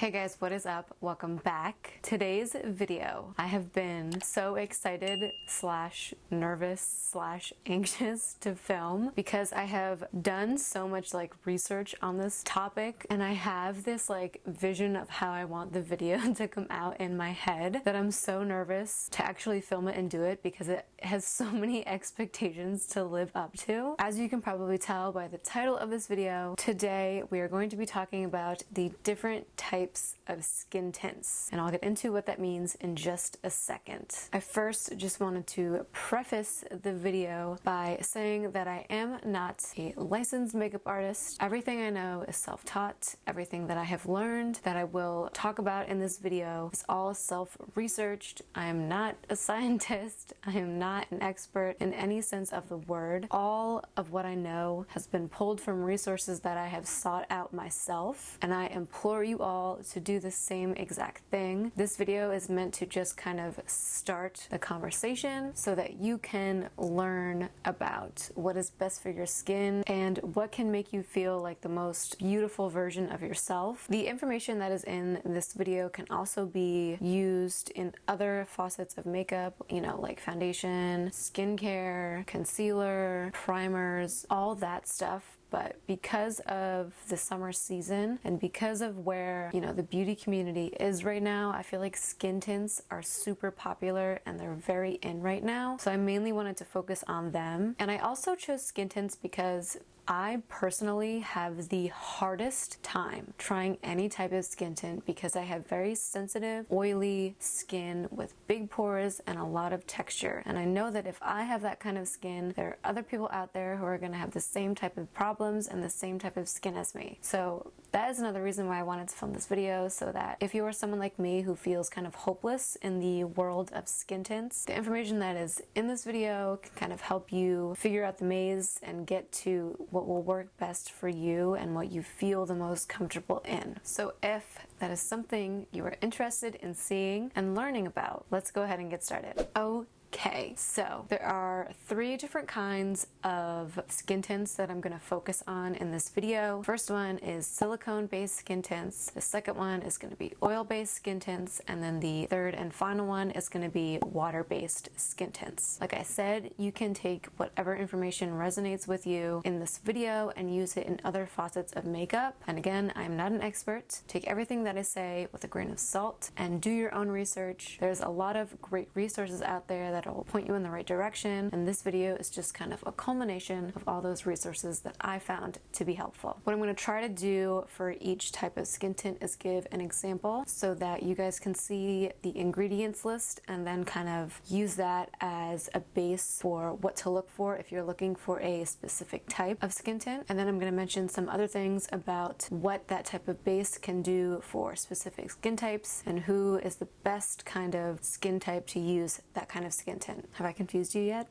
Hey guys, what is up? Welcome back. Today's video, I have been so excited slash nervous slash anxious to film because I have done so much research on this topic and I have this vision of how I want the video to come out in my head that I'm so nervous to actually film it and do it because it has so many expectations to live up to. As you can probably tell by the title of this video, today we are going to be talking about the different types of skin tints, and I'll get into what that means in just a second. I first just wanted to preface the video by saying that I am not a licensed makeup artist. Everything I know is self-taught. Everything that I have learned that I will talk about in this video is all self-researched. I am not a scientist. I am not an expert in any sense of the word. All of what I know has been pulled from resources that I have sought out myself, and I implore you all to do the same exact thing. This video is meant to just kind of start the conversation so that you can learn about what is best for your skin and what can make you feel like the most beautiful version of yourself. The information that is in this video can also be used in other facets of makeup, you know, like foundation, skincare, concealer, primers, all that stuff. But because of the summer season and because of where, you know, the beauty community is right now, I feel like skin tints are super popular and they're very in right now. So I mainly wanted to focus on them. And I also chose skin tints because I personally have the hardest time trying any type of skin tint because I have very sensitive, oily skin with big pores and a lot of texture. And I know that if I have that kind of skin, there are other people out there who are going to have the same type of problems and the same type of skin as me. So that is another reason why I wanted to film this video, so that if you are someone like me who feels kind of hopeless in the world of skin tints, the information that is in this video can kind of help you figure out the maze and get to what will work best for you and what you feel the most comfortable in. So if that is something you are interested in seeing and learning about, let's go ahead and get started. Okay, so there are 3 different kinds of skin tints that I'm going to focus on in this video. First one is silicone-based skin tints. The second one is going to be oil-based skin tints. And then the third and final one is going to be water-based skin tints. Like I said, you can take whatever information resonates with you in this video and use it in other facets of makeup. And again, I'm not an expert. Take everything that I say with a grain of salt and do your own research. There's a lot of great resources out there that will point you in the right direction, and this video is just kind of a culmination of all those resources that I found to be helpful. What I'm going to try to do for each type of skin tint is give an example so that you guys can see the ingredients list and then kind of use that as a base for what to look for if you're looking for a specific type of skin tint. And then I'm going to mention some other things about what that type of base can do for specific skin types and who is the best kind of skin type to use that kind of skin tint. Have I confused you yet?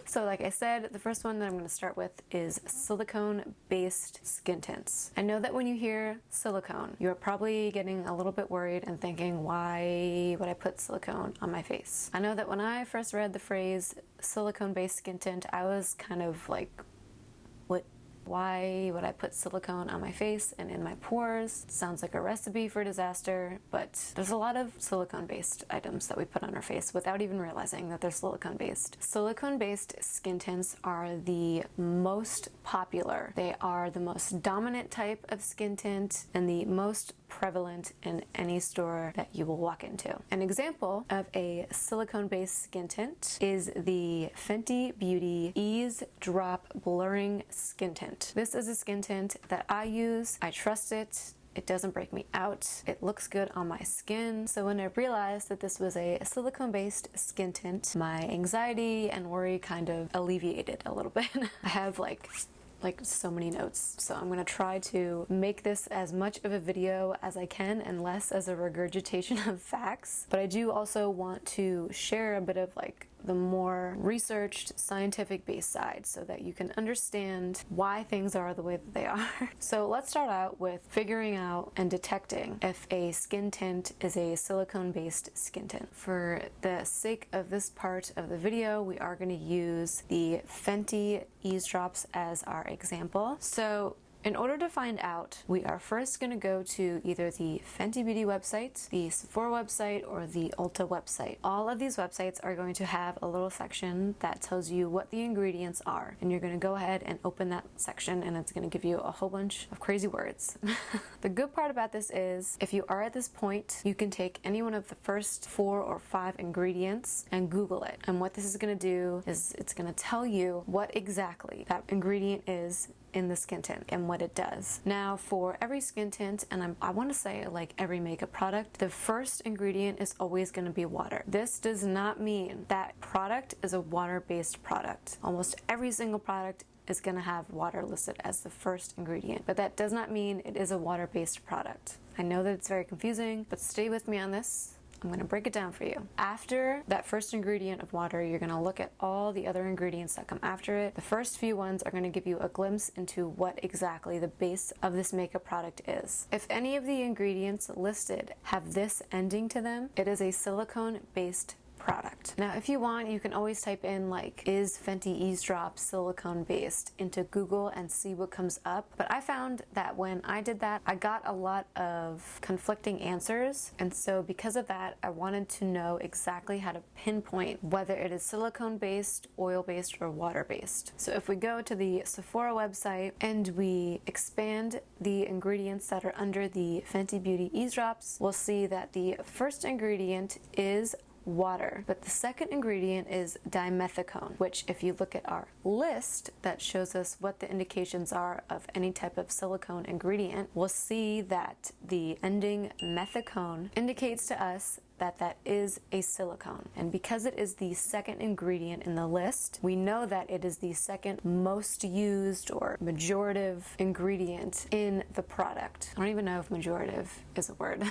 So like I said, the first one that I'm going to start with is silicone-based skin tints. I know that when you hear silicone, you're probably getting a little bit worried and thinking, why would I put silicone on my face? I know that when I first read the phrase silicone-based skin tint, I was kind of like, what? Why would I put silicone on my face and in my pores? Sounds like a recipe for disaster, but there's a lot of silicone-based items that we put on our face without even realizing that they're silicone-based. Silicone-based skin tints are the most popular. They are the most dominant type of skin tint and the most prevalent in any store that you will walk into. An example of a silicone-based skin tint is the Fenty Beauty Ease Drop Blurring Skin Tint. This is a skin tint that I use. I trust it. It doesn't break me out. It looks good on my skin. So when I realized that this was a silicone-based skin tint, my anxiety and worry kind of alleviated a little bit. I have like so many notes, so I'm gonna try to make this as much of a video as I can and less as a regurgitation of facts, but I do also want to share a bit of the more researched, scientific-based side so that you can understand why things are the way that they are. So let's start out with figuring out and detecting if a skin tint is a silicone-based skin tint. For the sake of this part of the video, we are going to use the Fenty Ease Drops as our example. So In order to find out, we are first going to go to either the Fenty Beauty website, the Sephora website, or the Ulta website. All of these websites are going to have a little section that tells you what the ingredients are, and you're going to go ahead and open that section, and it's going to give you a whole bunch of crazy words. The good part about this is, if you are at this point, you can take any one of the first 4 or 5 ingredients and Google it. And what this is going to do is it's going to tell you what exactly that ingredient is in the skin tint and what it does. Now, for every skin tint, and I want to say like every makeup product, the first ingredient is always going to be water. This does not mean that product is a water-based product. Almost every single product is going to have water listed as the first ingredient, but that does not mean it is a water-based product. I know that it's very confusing, but stay with me on this. I'm going to break it down for you. After that first ingredient of water, you're going to look at all the other ingredients that come after it. The first few ones are going to give you a glimpse into what exactly the base of this makeup product is. If any of the ingredients listed have this ending to them, it is a silicone-based product. Now, if you want, you can always type in like, is Fenty Eavesdrop silicone based into Google and see what comes up. But I found that when I did that, I got a lot of conflicting answers. And so because of that, I wanted to know exactly how to pinpoint whether it is silicone based, oil based, or water based. So if we go to the Sephora website and we expand the ingredients that are under the Fenty Beauty Eavesdrops, we'll see that the first ingredient is water, but the second ingredient is dimethicone, which if you look at our list that shows us what the indications are of any type of silicone ingredient, we'll see that the ending methicone indicates to us that that is a silicone. And because it is the second ingredient in the list, we know that it is the second most used or majorative ingredient in the product. I don't even know if majorative is a word.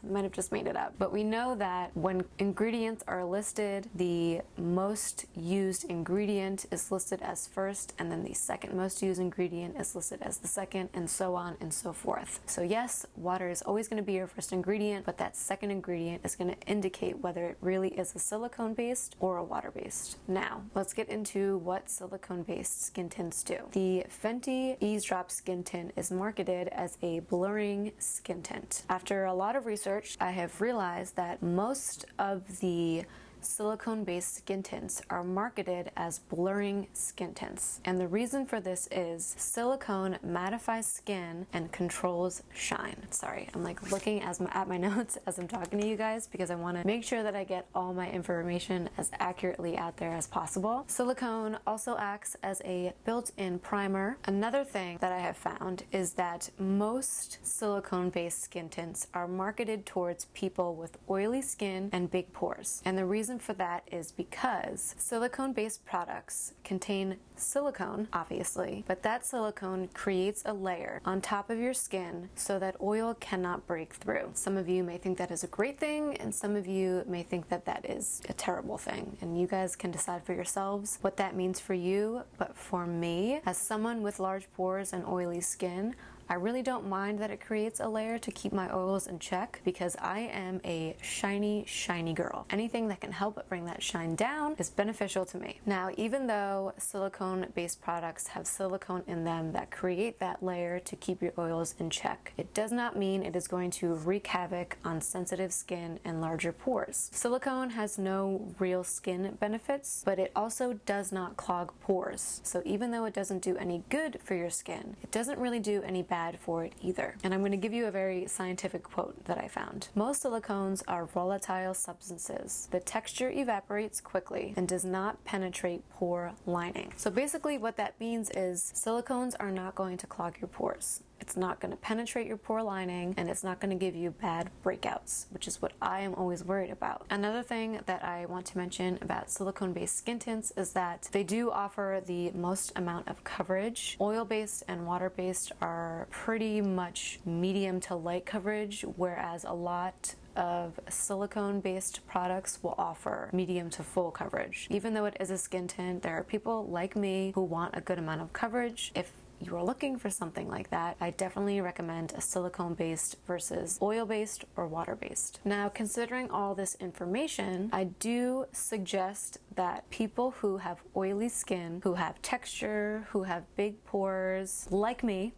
Might have just made it up. But we know that when ingredients are listed, the most used ingredient is listed as first, and then the second most used ingredient is listed as the second, and so on and so forth. So yes, water is always going to be your first ingredient, but that second ingredient is going to indicate whether it really is a silicone based or a water based. Now, let's get into what silicone based skin tints do. The Fenty Eavesdrop skin tint is marketed as a blurring skin tint. After a lot of research, I have realized that most of the silicone-based skin tints are marketed as blurring skin tints. And the reason for this is silicone mattifies skin and controls shine. Sorry, I'm like looking at my notes as I'm talking to you guys because I want to make sure that I get all my information as accurately out there as possible. Silicone also acts as a built-in primer. Another thing that I have found is that most silicone-based skin tints are marketed towards people with oily skin and big pores. And the reason for that is because silicone-based products contain silicone, obviously, but that silicone creates a layer on top of your skin so that oil cannot break through. Some of you may think that is a great thing, and some of you may think that that is a terrible thing, and you guys can decide for yourselves what that means for you. But for me, as someone with large pores and oily skin, I really don't mind that it creates a layer to keep my oils in check because I am a shiny, shiny girl. Anything that can help bring that shine down is beneficial to me. Now, even though silicone-based products have silicone in them that create that layer to keep your oils in check, it does not mean it is going to wreak havoc on sensitive skin and larger pores. Silicone has no real skin benefits, but it also does not clog pores. So even though it doesn't do any good for your skin, it doesn't really do any bad for it either. And I'm going to give you a very scientific quote that I found. Most silicones are volatile substances. The texture evaporates quickly and does not penetrate pore lining. So basically what that means is silicones are not going to clog your pores. It's not going to penetrate your pore lining, and it's not going to give you bad breakouts, which is what I am always worried about. Another thing that I want to mention about silicone-based skin tints is that they do offer the most amount of coverage. Oil-based and water-based are pretty much medium to light coverage, whereas a lot of silicone-based products will offer medium to full coverage. Even though it is a skin tint, there are people like me who want a good amount of coverage. If you are looking for something like that, I definitely recommend a silicone-based versus oil-based or water-based. Now, considering all this information, I do suggest that people who have oily skin, who have texture, who have big pores, like me,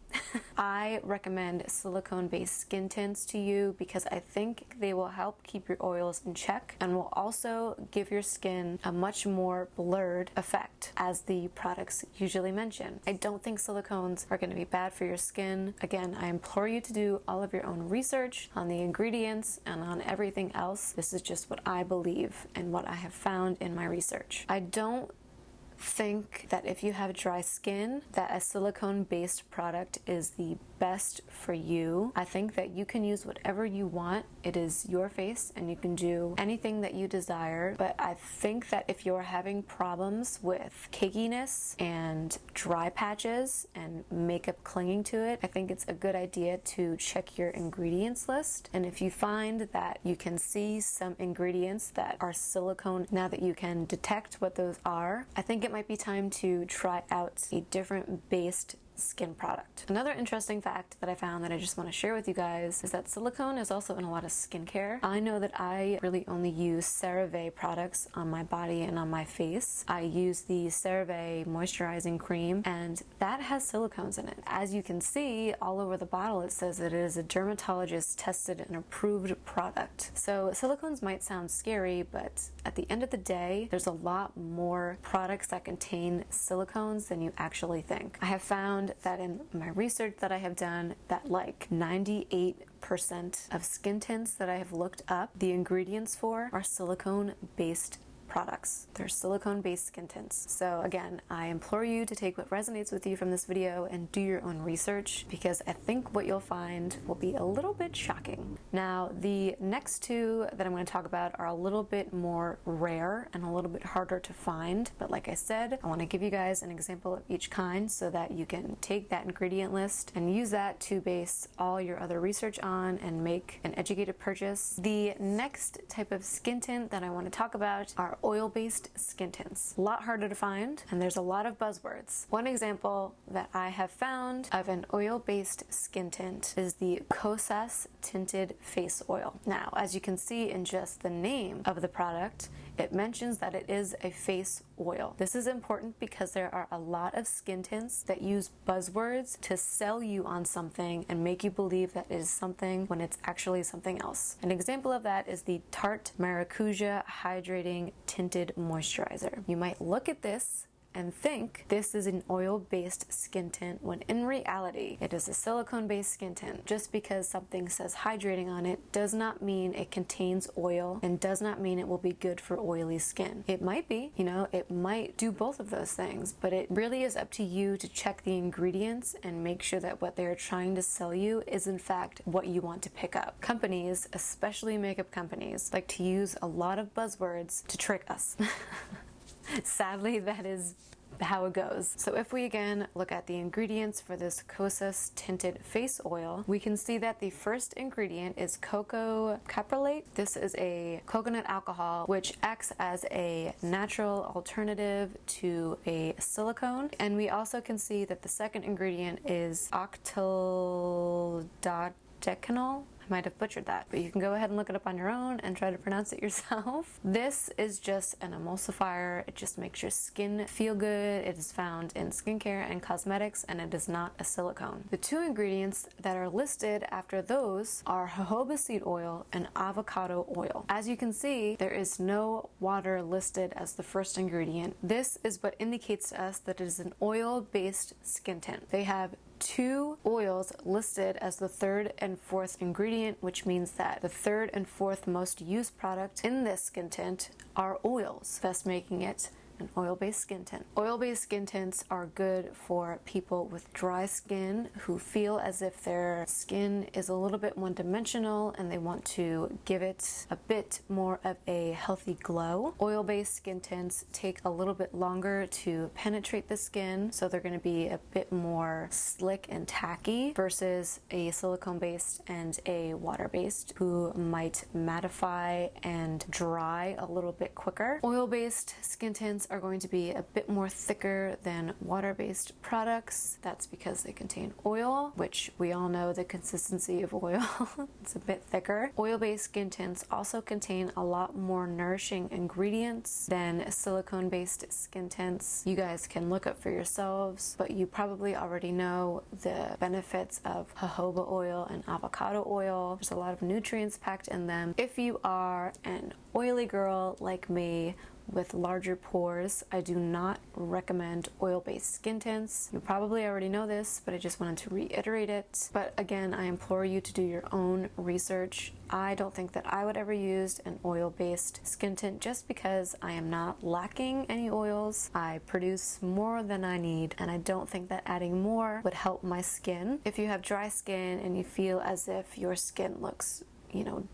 I recommend silicone-based skin tints to you because I think they will help keep your oils in check and will also give your skin a much more blurred effect, as the products usually mention. I don't think silicones are going to be bad for your skin. Again, I implore you to do all of your own research on the ingredients and on everything else. This is just what I believe and what I have found in my research. I don't think that if you have dry skin that a silicone-based product is the best for you. I think that you can use whatever you want. It is your face and you can do anything that you desire, but I think that if you're having problems with cakiness and dry patches and makeup clinging to it, I think it's a good idea to check your ingredients list. And if you find that you can see some ingredients that are silicone, now that you can detect what those are, I think it might be time to try out a different based skin product. Another interesting fact that I found that I just want to share with you guys is that silicone is also in a lot of skincare. I know that I really only use CeraVe products on my body and on my face. I use the CeraVe moisturizing cream and that has silicones in it. As you can see all over the bottle, it says that it is a dermatologist tested and approved product. So silicones might sound scary, but at the end of the day, there's a lot more products that contain silicones than you actually think. I have found that in my research that I have done that like 98% of skin tints that I have looked up, the ingredients for are silicone-based products. They're silicone-based skin tints. So again, I implore you to take what resonates with you from this video and do your own research, because I think what you'll find will be a little bit shocking. Now, the next two that I'm going to talk about are a little bit more rare and a little bit harder to find, but like I said, I want to give you guys an example of each kind so that you can take that ingredient list and use that to base all your other research on and make an educated purchase. The next type of skin tint that I want to talk about are oil-based skin tints. A lot harder to find, and there's a lot of buzzwords. One example that I have found of an oil-based skin tint is the Kosas Tinted Face Oil. Now, as you can see in just the name of the product, it mentions that it is a face oil. This is important because there are a lot of skin tints that use buzzwords to sell you on something and make you believe that it is something when it's actually something else. An example of that is the Tarte Maracuja Hydrating Tinted Moisturizer. You might look at this and think this is an oil-based skin tint when in reality it is a silicone-based skin tint. Just because something says hydrating on it does not mean it contains oil and does not mean it will be good for oily skin. It might be, you know, it might do both of those things, but it really is up to you to check the ingredients and make sure that what they're trying to sell you is in fact what you want to pick up. Companies, especially makeup companies, like to use a lot of buzzwords to trick us. Sadly, that is how it goes. So if we again look at the ingredients for this Kosas Tinted Face Oil, we can see that the first ingredient is cocoa caprylic. This is a coconut alcohol which acts as a natural alternative to a silicone. And we also can see that the second ingredient is octyldodecanol. I might have butchered that, but you can go ahead and look it up on your own and try to pronounce it yourself. This is just an emulsifier. It just makes your skin feel good. It is found in skincare and cosmetics, and it is not a silicone. The two ingredients that are listed after those are jojoba seed oil and avocado oil. As you can see, there is no water listed as the first ingredient. This is what indicates to us that it is an oil-based skin tint. They have two oils listed as the third and fourth ingredient, which means that the third and fourth most used product in this skin tint are oils, thus making it an oil-based skin tint. Oil-based skin tints are good for people with dry skin who feel as if their skin is a little bit one-dimensional and they want to give it a bit more of a healthy glow. Oil-based skin tints take a little bit longer to penetrate the skin, so they're going to be a bit more slick and tacky versus a silicone-based and a water-based who might mattify and dry a little bit quicker. Oil-based skin tints tints are going to be a bit more thicker than water-based products. That's because they contain oil, which we all know the consistency of oil. It's a bit thicker. Oil-based skin tints also contain a lot more nourishing ingredients than silicone-based skin tints. You guys can look up for yourselves, but you probably already know the benefits of jojoba oil and avocado oil. There's a lot of nutrients packed in them. If you are an oily girl like me with larger pores, I do not recommend oil-based skin tints. You probably already know this, but I just wanted to reiterate it. But again, I implore you to do your own research. I don't think that I would ever use an oil-based skin tint just because I am not lacking any oils. I produce more than I need, and I don't think that adding more would help my skin. If you have dry skin and you feel as if your skin looks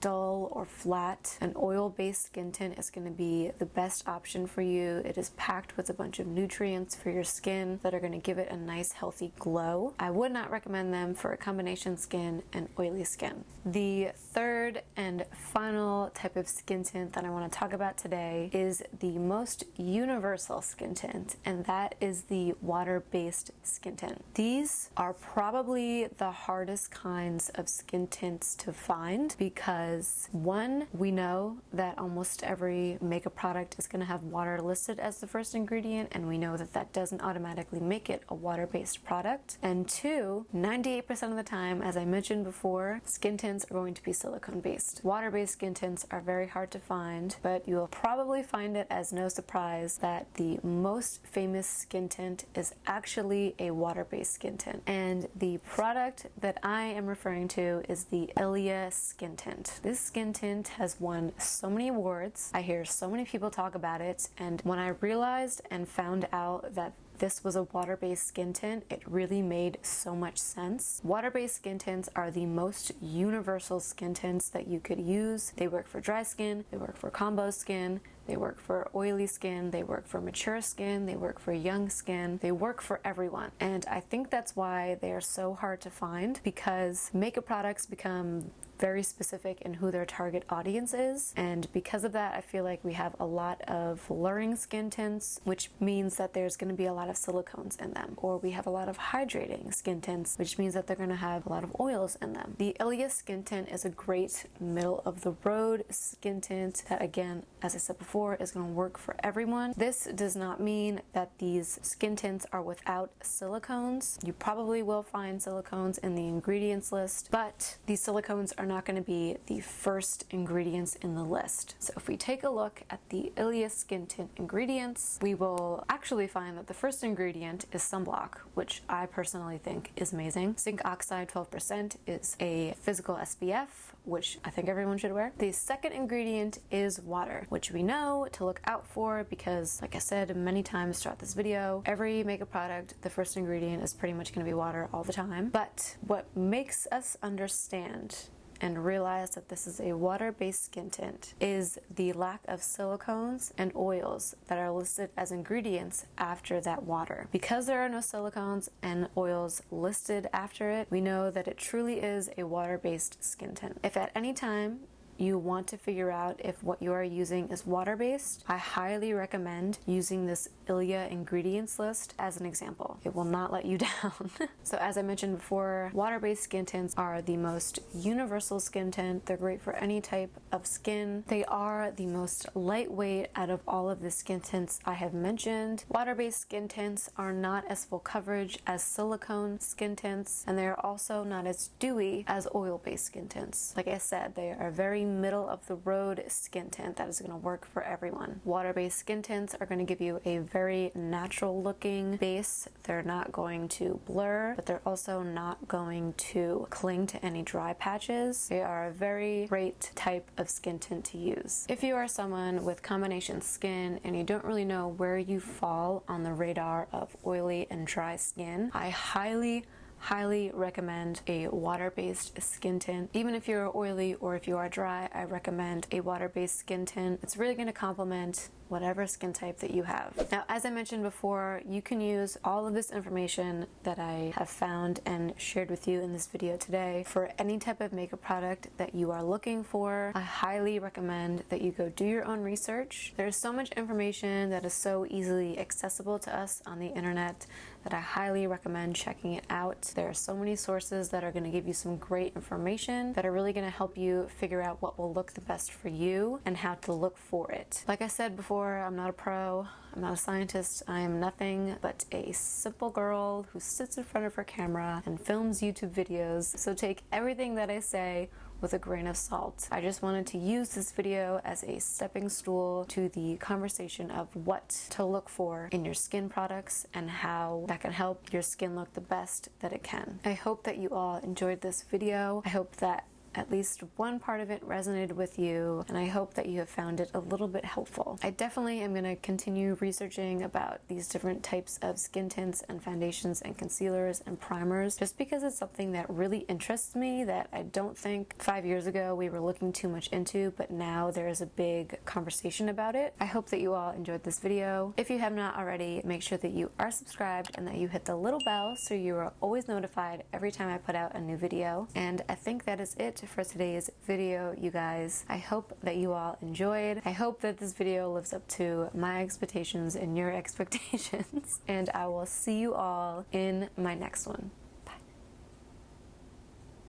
dull or flat, an oil-based skin tint is going to be the best option for you. It is packed with a bunch of nutrients for your skin that are going to give it a nice healthy glow. I would not recommend them for a combination skin and oily skin. The third and final type of skin tint that I want to talk about today is the most universal skin tint, and that is the water-based skin tint. These are probably the hardest kinds of skin tints to find because, one, we know that almost every makeup product is going to have water listed as the first ingredient, and we know that that doesn't automatically make it a water-based product. And two, 98% of the time, as I mentioned before, skin tints are going to be silicone-based. Water-based skin tints are very hard to find, but you will probably find it as no surprise that the most famous skin tint is actually a water-based skin tint. And the product that I am referring to is the Ilia skin tint. This skin tint has won so many awards. I hear so many people talk about it, and when I realized and found out that this was a water-based skin tint, it really made so much sense. Water-based skin tints are the most universal skin tints that you could use. They work for dry skin, they work for combo skin, they work for oily skin, they work for mature skin, they work for young skin, they work for everyone. And I think that's why they are so hard to find, because makeup products become very specific in who their target audience is, and because of that I feel like we have a lot of blurring skin tints, which means that there's going to be a lot of silicones in them, or we have a lot of hydrating skin tints, which means that they're going to have a lot of oils in them. The Ilia skin tint is a great middle of the road skin tint that, again, as I said before, is going to work for everyone. This does not mean that these skin tints are without silicones. You probably will find silicones in the ingredients list, but these silicones are not going to be the first ingredients in the list. So if we take a look at the Ilia skin tint ingredients, we will actually find that the first ingredient is sunblock, which I personally think is amazing. Zinc oxide 12% is a physical SPF, which I think everyone should wear. The second ingredient is water, which we know to look out for because, like I said many times throughout this video, every makeup product, the first ingredient is pretty much going to be water all the time. But what makes us understand and realize that this is a water-based skin tint is the lack of silicones and oils that are listed as ingredients after that water. Because there are no silicones and oils listed after it, we know that it truly is a water-based skin tint. If at any time you want to figure out if what you are using is water-based, I highly recommend using this Ilia ingredients list as an example. It will not let you down. So as I mentioned before, water-based skin tints are the most universal skin tint. They're great for any type of skin. They are the most lightweight out of all of the skin tints I have mentioned. Water-based skin tints are not as full coverage as silicone skin tints, and they are also not as dewy as oil-based skin tints. Like I said, they are very middle of the road skin tint that is going to work for everyone. Water-based skin tints are going to give you a very natural looking base. They're not going to blur, but they're also not going to cling to any dry patches. They are a very great type of skin tint to use. If you are someone with combination skin and you don't really know where you fall on the radar of oily and dry skin, I highly recommend a water-based skin tint. Even if you're oily or if you are dry, I recommend a water-based skin tint. It's really going to complement whatever skin type that you have. Now, as I mentioned before, you can use all of this information that I have found and shared with you in this video today for any type of makeup product that you are looking for. I highly recommend that you go do your own research. There's so much information that is so easily accessible to us on the internet that I highly recommend checking it out. There are so many sources that are going to give you some great information that are really going to help you figure out what will look the best for you and how to look for it. Like I said before, I'm not a pro, I'm not a scientist, I am nothing but a simple girl who sits in front of her camera and films YouTube videos, so take everything that I say with a grain of salt. I just wanted to use this video as a stepping stool to the conversation of what to look for in your skin products and how that can help your skin look the best that it can. I hope that you all enjoyed this video. I hope that at least one part of it resonated with you, and I hope that you have found it a little bit helpful. I definitely am going to continue researching about these different types of skin tints and foundations and concealers and primers, just because it's something that really interests me that I don't think 5 years ago we were looking too much into, but now there is a big conversation about it. I hope that you all enjoyed this video. If you have not already, make sure that you are subscribed and that you hit the little bell so you are always notified every time I put out a new video. And I think that is it for today's video, you guys. I hope that you all enjoyed. I hope that this video lives up to my expectations and your expectations, and I will see you all in my next one.